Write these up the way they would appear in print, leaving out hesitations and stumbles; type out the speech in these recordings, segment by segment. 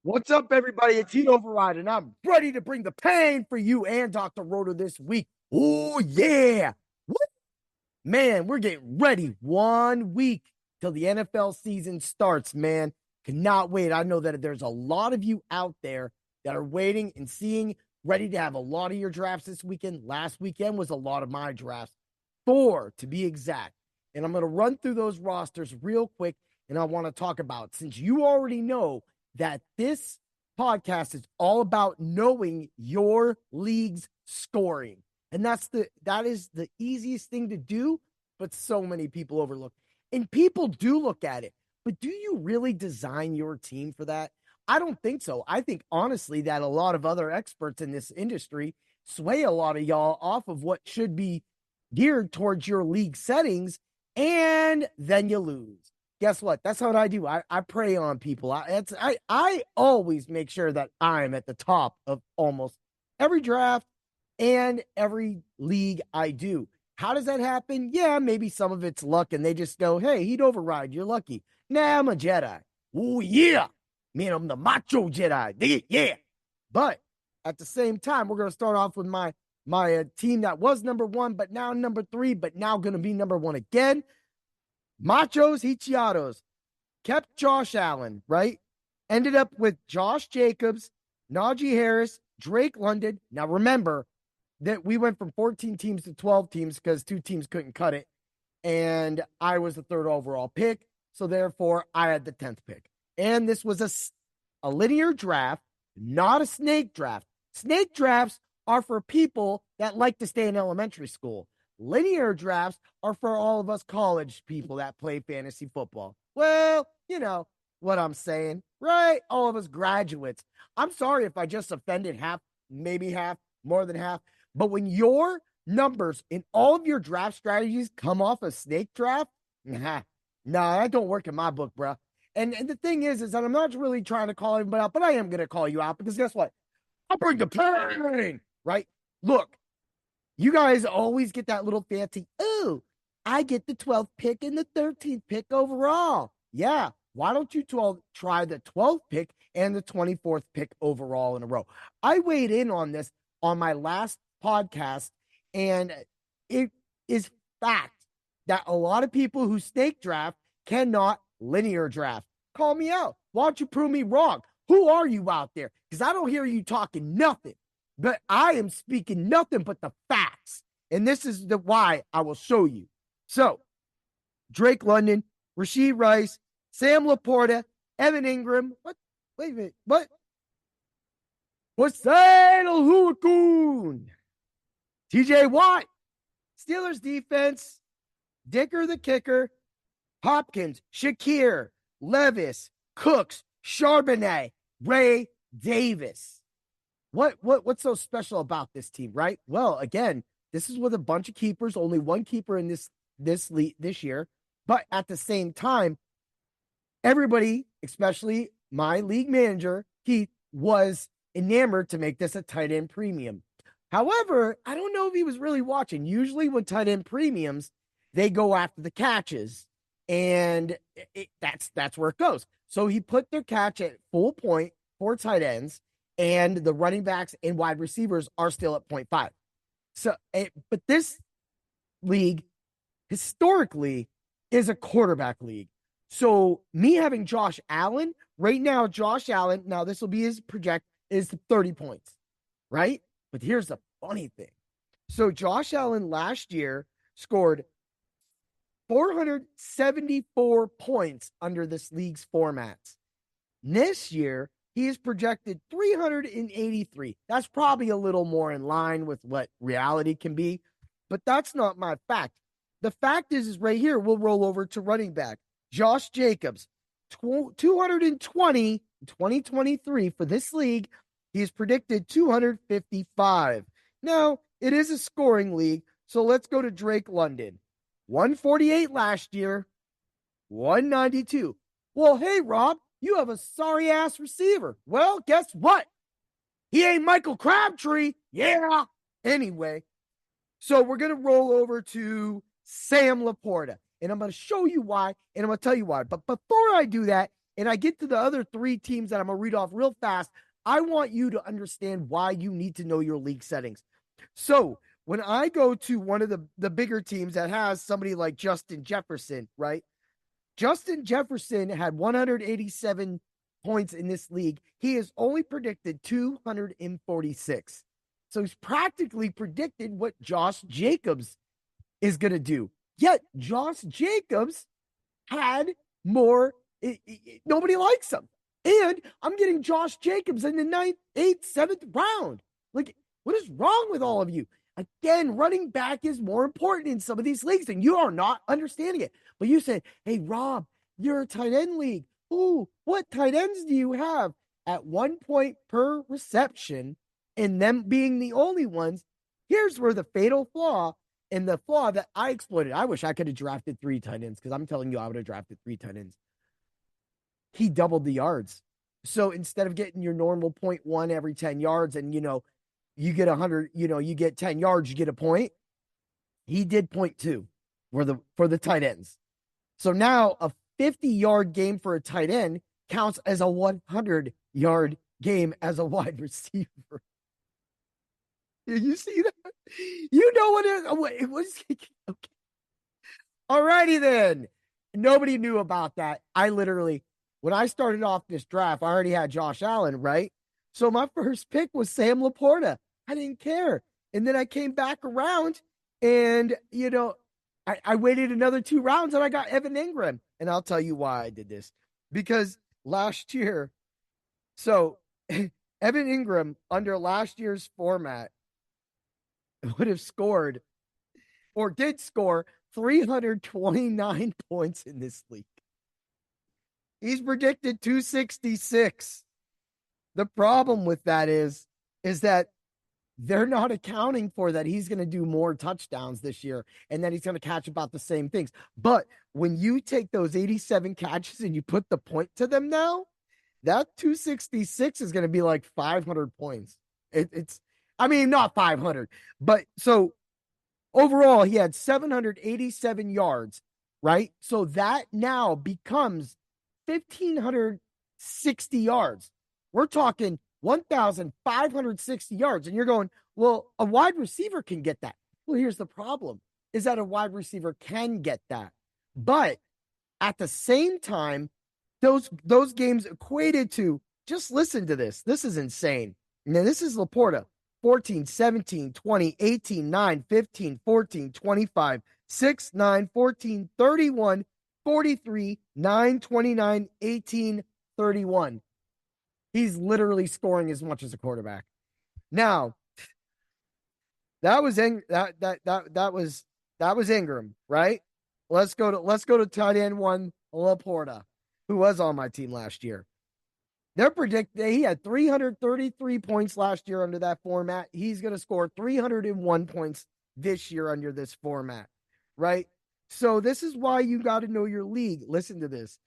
What's up, everybody? It's Heat Override, and I'm ready to bring the pain for you and Dr. Rotor this week. Oh, yeah. Woo! Man, we're getting ready 1 week till the NFL season starts, man. Cannot wait. I know that there's a lot of you out there that are waiting and seeing, ready to have a lot of your drafts this weekend. Last weekend was a lot of my drafts, 4 to be exact. And I'm going to run through those rosters real quick, and I want to talk about, since you already know that this podcast is all about knowing your league's scoring. And that is the easiest thing to do, but so many people overlook. And people do look at it, but do you really design your team for that? I don't think so. I think honestly that a lot of other experts in this industry sway a lot of y'all off of what should be geared towards your league settings, and then you lose. Guess what? That's what I do. I prey on people. I always make sure that I'm at the top of almost every draft and every league I do. How does that happen? Yeah, maybe some of it's luck, and they just go, "Hey, he'd override. You're lucky." Nah, I'm a Jedi. Oh yeah, man, I'm the macho Jedi. Yeah, but at the same time, we're gonna start off with my team that was number one, but now number three, but now gonna be number one again. Machos Hichiatos kept Josh Allen, right? Ended up with Josh Jacobs, Najee Harris, Drake London. Now remember that we went from 14 teams to 12 teams because 2 teams couldn't cut it. And I was the 3rd overall pick. So therefore, I had the 10th pick. And this was a linear draft, not a snake draft. Snake drafts are for people that like to stay in elementary school. Linear drafts are for all of us college people that play fantasy football. Well, you know what I'm saying, right? All of us graduates. I'm sorry if I just offended half, maybe half, more than half. But when your numbers in all of your draft strategies come off a snake draft, nah, that don't work in my book, bro. And the thing is that I'm not really trying to call anybody out, but I am going to call you out because guess what? I'll bring the pain, right? Look, you guys always get that little fancy, oh, I get the 12th pick and the 13th pick overall. Yeah. Why don't you try the 12th pick and the 24th pick overall in a row? I weighed in on this on my last podcast, and it is fact that a lot of people who snake draft cannot linear draft. Call me out. Why don't you prove me wrong? Who are you out there? Because I don't hear you talking nothing. But I am speaking nothing but the facts. And this is the why I will show you. So, Drake London, Rashid Rice, Sam Laporta, Evan Ingram. What? Wait a minute. What? Hussein Al-Hurkun. TJ Watt. Steelers defense. Dicker the kicker. Hopkins, Shakir, Levis, Cooks, Charbonnet, Ray Davis. What's so special about this team, right? Well, again, this is with a bunch of keepers, only one keeper in this year, but at the same time, everybody, especially my league manager, Keith, was enamored to make this a tight end premium. However, I don't know if he was really watching. Usually when tight end premiums, they go after the catches, and that's where it goes. So he put their catch at full point for tight ends, and the running backs and wide receivers are still at 0.5. So, but this league historically is a quarterback league. So me having Josh Allen right now, now this will be his project is 30 points, right? But here's the funny thing. So Josh Allen last year scored 474 points under this league's formats. This year, he is projected 383. That's probably a little more in line with what reality can be, but that's not my fact. The fact is right here, we'll roll over to running back. Josh Jacobs, 220 in 2023 for this league. He is predicted 255. Now, it is a scoring league, so let's go to Drake London. 148 last year, 192. Well, hey, Rob, you have a sorry-ass receiver. Well, guess what? He ain't Michael Crabtree. Yeah. Anyway, so we're going to roll over to Sam Laporta, and I'm going to show you why, and I'm going to tell you why. But before I do that, and I get to the other 3 teams that I'm going to read off real fast, I want you to understand why you need to know your league settings. So when I go to one of the bigger teams that has somebody like Justin Jefferson, right? Justin Jefferson had 187 points in this league. He is only predicted 246. So he's practically predicted what Josh Jacobs is going to do. Yet Josh Jacobs had more. Nobody likes him. And I'm getting Josh Jacobs in the 9th, 8th, 7th round. Like, what is wrong with all of you? Again, running back is more important in some of these leagues, and you are not understanding it. But you said, hey, Rob, you're a tight end league. Ooh, what tight ends do you have? At 1 point per reception, and them being the only ones, here's where the fatal flaw and the flaw that I exploited. I wish I could have drafted 3 tight ends, because I'm telling you, I would have drafted 3 tight ends. He doubled the yards. So instead of getting your normal 0.1 every 10 yards and, you get 100, you get 10 yards, you get a point. He did 0.2 for the tight ends. So now a 50-yard game for a tight end counts as a 100-yard game as a wide receiver. You see that? You know what it was. Okay. Alrighty then. Nobody knew about that. When I started off this draft, I already had Josh Allen, right? So my first pick was Sam Laporta. I didn't care. And then I came back around and, I waited another 2 rounds and I got Evan Ingram. And I'll tell you why I did this. Because last year, so Evan Ingram under last year's format would have scored or did score 329 points in this league. He's predicted 266. The problem with that is that they're not accounting for that he's going to do more touchdowns this year and that he's going to catch about the same things. But when you take those 87 catches and you put the point to them now, that 266 is going to be like 500 points. Not 500, but so overall he had 787 yards, right? So that now becomes 1,560 yards. We're talking 1,560 yards. And you're going, well, a wide receiver can get that. Well, here's the problem, is that a wide receiver can get that. But at the same time, those games equated to, just listen to this. This is insane. Now, this is Laporta. 14, 17, 20, 18, 9, 15, 14, 25, 6, 9, 14, 31, 43, 9, 29, 18, 31. He's literally scoring as much as a quarterback. Now, that was Ingram, right? Let's go to tight end 1, Laporta, who was on my team last year. He had 333 points last year under that format. He's going to score 301 points this year under this format, right? So this is why you got to know your league. Listen to this.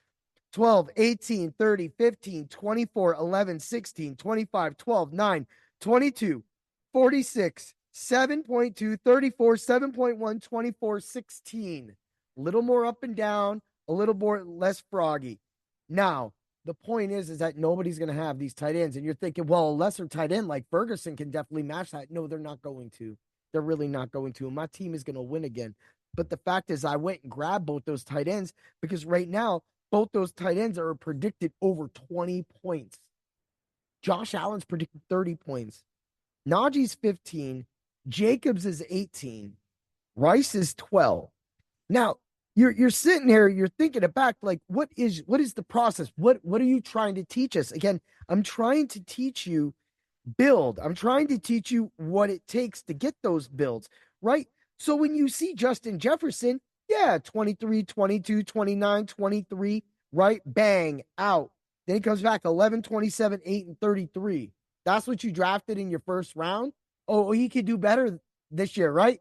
12, 18, 30, 15, 24, 11, 16, 25, 12, 9, 22, 46, 7.2, 34, 7.1, 24, 16. A little more up and down, a little more less froggy. Now, the point is that nobody's going to have these tight ends. And you're thinking, well, a lesser tight end like Ferguson can definitely match that. No, they're not going to. They're really not going to. And my team is going to win again. But the fact is, I went and grabbed both those tight ends because right now, both those tight ends are predicted over 20 points. Josh Allen's predicted 30 points. Najee's 15. Jacobs is 18. Rice is 12. Now, you're sitting here, you're thinking it back, like, what is the process? What are you trying to teach us? Again, I'm trying to teach you build. I'm trying to teach you what it takes to get those builds, right? So when you see Justin Jefferson, yeah, 23, 22, 29, 23, right? Bang, out. Then he comes back 11, 27, 8, and 33. That's what you drafted in your first round? Oh, he could do better this year, right?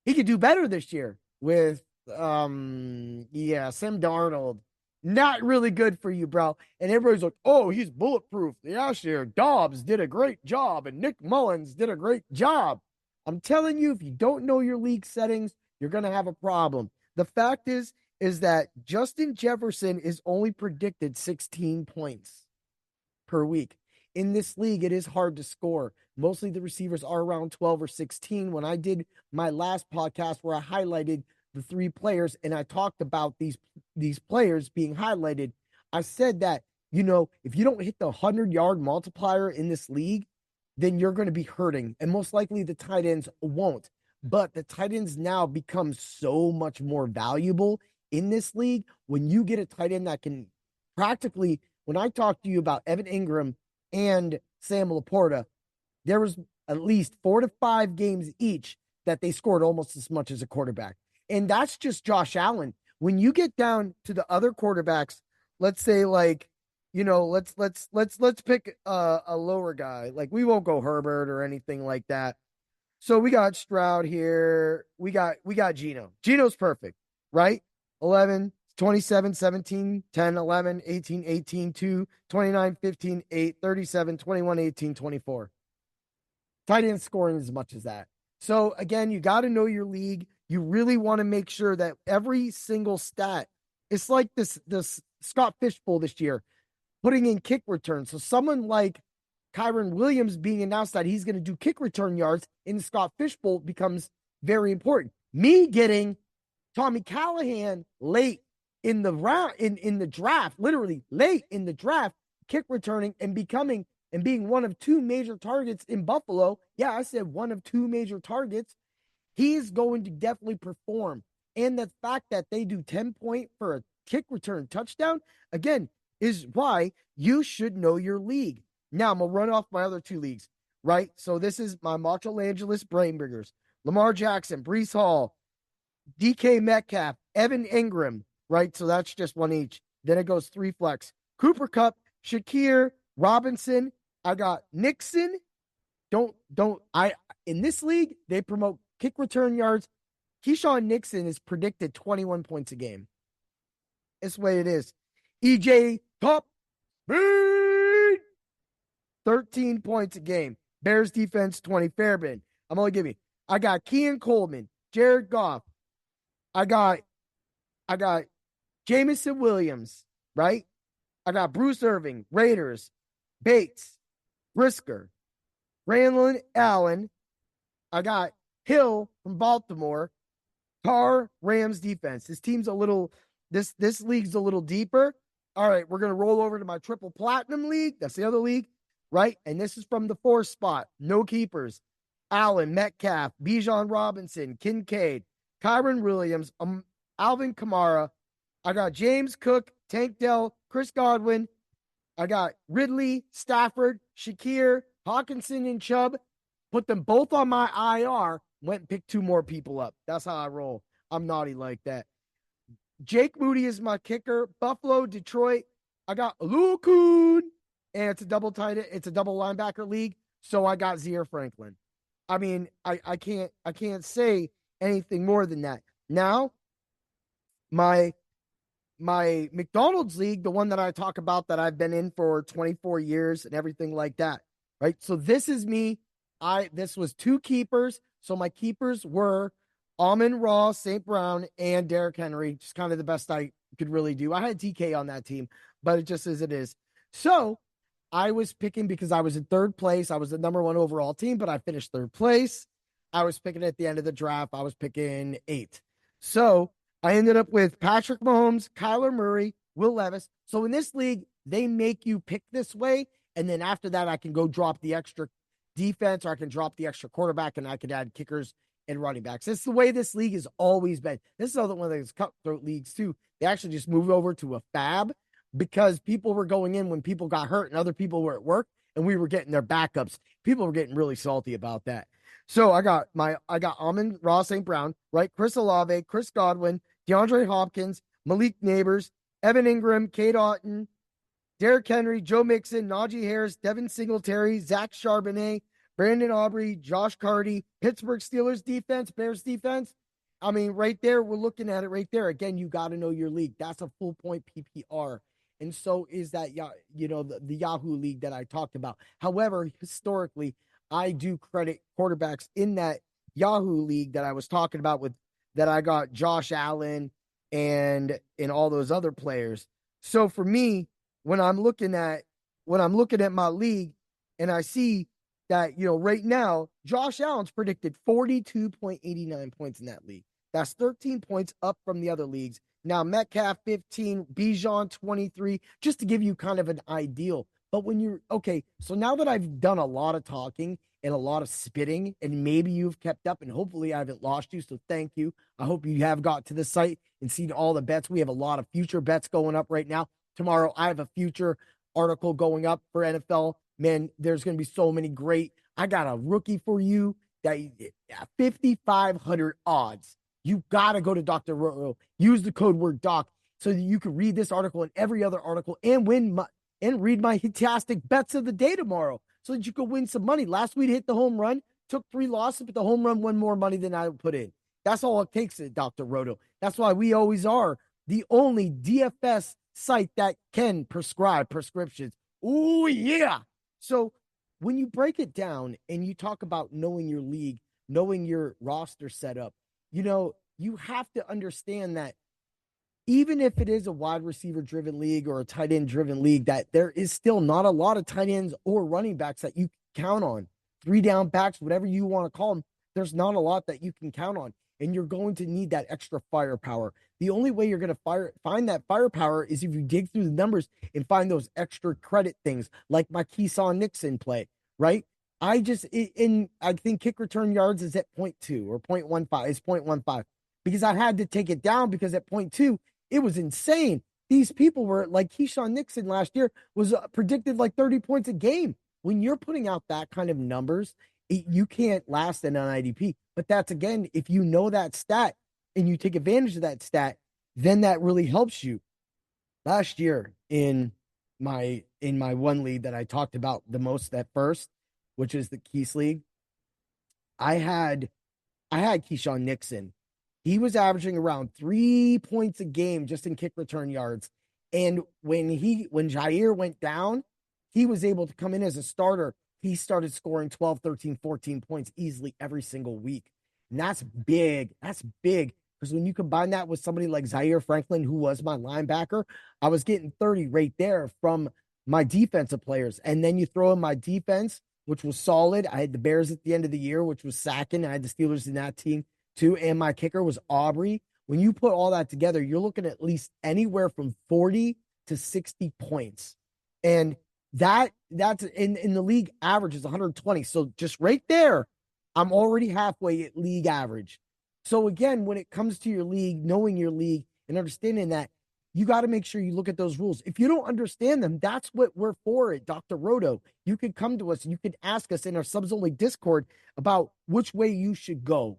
He could do better this year with Sam Darnold. Not really good for you, bro. And everybody's like, oh, he's bulletproof. Last year, Dobbs did a great job, and Nick Mullins did a great job. I'm telling you, if you don't know your league settings, you're going to have a problem. The fact is is that Justin Jefferson is only predicted 16 points per week. In this league, it is hard to score. Mostly the receivers are around 12 or 16. When I did my last podcast where I highlighted the three players and I talked about these players being highlighted, I said that, if you don't hit the 100-yard multiplier in this league, then you're going to be hurting. And most likely the tight ends won't. But the tight ends now become so much more valuable in this league when you get a tight end that can practically, when I talked to you about Evan Ingram and Sam Laporta, there was at least 4 to 5 games each that they scored almost as much as a quarterback. And that's just Josh Allen. When you get down to the other quarterbacks, let's say like, let's pick a lower guy. Like we won't go Herbert or anything like that. So we got Stroud here. We got Geno. Geno's perfect, right? 11, 27, 17, 10, 11, 18, 18, 2, 29, 15, 8, 37, 21, 18, 24. Tight end scoring as much as that. So again, you got to know your league. You really want to make sure that every single stat, it's like this Scott Fishbowl this year, putting in kick returns. So someone like Kyron Williams being announced that he's going to do kick return yards in the Scott Fishbowl becomes very important. Me getting Tommy Callahan late in the round, in the draft, literally late in the draft, kick returning and being one of 2 major targets in Buffalo. Yeah, I said one of 2 major targets. He's going to definitely perform. And the fact that they do 10 point for a kick return touchdown, again, is why you should know your league. Now, I'm going to run off my other 2 leagues, right? So this is my Macho Angeles Brainbringers. Lamar Jackson, Breece Hall, DK Metcalf, Evan Ingram, right? So that's just 1 each. Then it goes 3 flex. Cooper Kupp, Shakir, Robinson. I got Nixon. In this league, they promote kick return yards. Keyshawn Nixon is predicted 21 points a game. It's the way it is. EJ Top Speed, 13 points a game. Bears defense, 20. Fairbairn. I'm only giving you. I got Kean Coleman, Jared Goff. I got Jamison Williams, right? I got Bruce Irving, Raiders, Bates, Brisker, Randall Allen. I got Hill from Baltimore, Carr, Rams defense. This league's a little deeper. All right, we're going to roll over to my triple platinum league. That's the other league, right? And this is from the 4th spot. No keepers. Allen, Metcalf, Bijan Robinson, Kincaid, Kyron Williams, Alvin Kamara. I got James Cook, Tank Dell, Chris Godwin. I got Ridley, Stafford, Shakir, Hawkinson, and Chubb. Put them both on my IR. Went and picked 2 more people up. That's how I roll. I'm naughty like that. Jake Moody is my kicker. Buffalo, Detroit. I got Lukun. And it's a double tight end. It's a double linebacker league. So I got Zaire Franklin. I mean, I can't say anything more than that. Now, my McDonald's league, the one that I talk about that I've been in for 24 years and everything like that, right? So this is me. This was 2 keepers. So my keepers were Amon-Ra, St. Brown, and Derrick Henry. Just kind of the best I could really do. I had DK on that team, but it just is it is. So I was picking because I was in 3rd place. I was the number 1 overall team, but I finished 3rd place. I was picking at the end of the draft. I was picking 8. So I ended up with Patrick Mahomes, Kyler Murray, Will Levis. So in this league, they make you pick this way. And then after that, I can go drop the extra defense, or I can drop the extra quarterback, and I can add kickers and running backs. It's the way this league has always been. This is another one of those cutthroat leagues too. They actually just moved over to a fab because people were going in when people got hurt and other people were at work, and we were getting their backups. People were getting really salty about that. So I got Amon-Ra St. Brown, right? Chris Olave, Chris Godwin, DeAndre Hopkins, Malik Neighbors, Evan Ingram, Kate Otten, Derrick Henry, Joe Mixon, Najee Harris, Devin Singletary, Zach Charbonnet, Brandon Aubrey, Josh Carty, Pittsburgh Steelers defense, Bears defense. I mean, right there, we're looking at it right there. Again, you got to know your league. That's a full point PPR. And so is that, the Yahoo league that I talked about. However, historically, I do credit quarterbacks in that Yahoo league that I was talking about that I got Josh Allen, and all those other players. So for me, when I'm looking at my league and I see that, right now, Josh Allen's predicted 42.89 points in that league. That's 13 points up from the other leagues. Now, Metcalf 15, Bijan 23, just to give you kind of an ideal. But when you're okay, so now that I've done a lot of talking and a lot of spitting, and maybe you've kept up, and hopefully I haven't lost you. So thank you. I hope you have got to the site and seen all the bets. We have a lot of future bets going up right now. Tomorrow, I have a future article going up for NFL. Man, there's going to be so many great. I got a rookie for you that 5,500 odds. You got to go to Dr. Roto, use the code word doc so that you can read this article and every other article and read my fantastic bets of the day tomorrow so that you can win some money. Last week hit the home run, took 3 losses, but the home run won more money than I put in. That's all it takes at Dr. Roto. That's why we always are the only DFS site that can prescribe prescriptions. Ooh, yeah. So when you break it down and you talk about knowing your league, knowing your roster setup, you have to understand that even if it is a wide receiver driven league or a tight end driven league, that there is still not a lot of tight ends or running backs that you count on. 3 down backs, whatever you want to call them, there's not a lot that you can count on. And you're going to need that extra firepower. The only way you're going to find that firepower is if you dig through the numbers and find those extra credit things, like my Keyshawn Nixon play, right? I think kick return yards is at 0.2 or 0.15. It's 0.15 because I had to take it down because at 0.2, it was insane. These people were like Keyshawn Nixon last year was predicted like 30 points a game. When you're putting out that kind of numbers, you can't last in an IDP. But that's, again, if you know that stat and you take advantage of that stat, then that really helps you. Last year in my one league that I talked about the most at first, which is the Keys League, I had Keyshawn Nixon. He was averaging around 3 points a game just in kick return yards. And when Jair went down, he was able to come in as a starter. He started scoring 12, 13, 14 points easily every single week. And that's big. That's big. Because when you combine that with somebody like Zaire Franklin, who was my linebacker, I was getting 30 right there from my defensive players. And then you throw in my defense, which was solid. I had the Bears at the end of the year, which was sacking. I had the Steelers in that team too. And my kicker was Aubrey. When you put all that together, you're looking at least anywhere from 40 to 60 points. And that's in the league average is 120. So just right there, I'm already halfway at league average. So again, when it comes to your league, knowing your league and understanding that, you got to make sure you look at those rules. If you don't understand them, that's what we're for at Dr. Roto. You could come to us and you could ask us in our subs only Discord about which way you should go.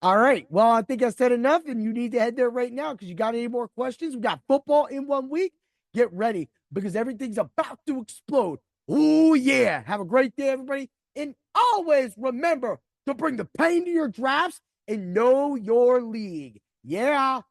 All right. Well, I think I said enough, and you need to head there right now because you got any more questions? We got football in 1 week. Get ready because everything's about to explode. Oh, yeah. Have a great day, everybody. And always remember to bring the pain to your drafts and know your league. Yeah.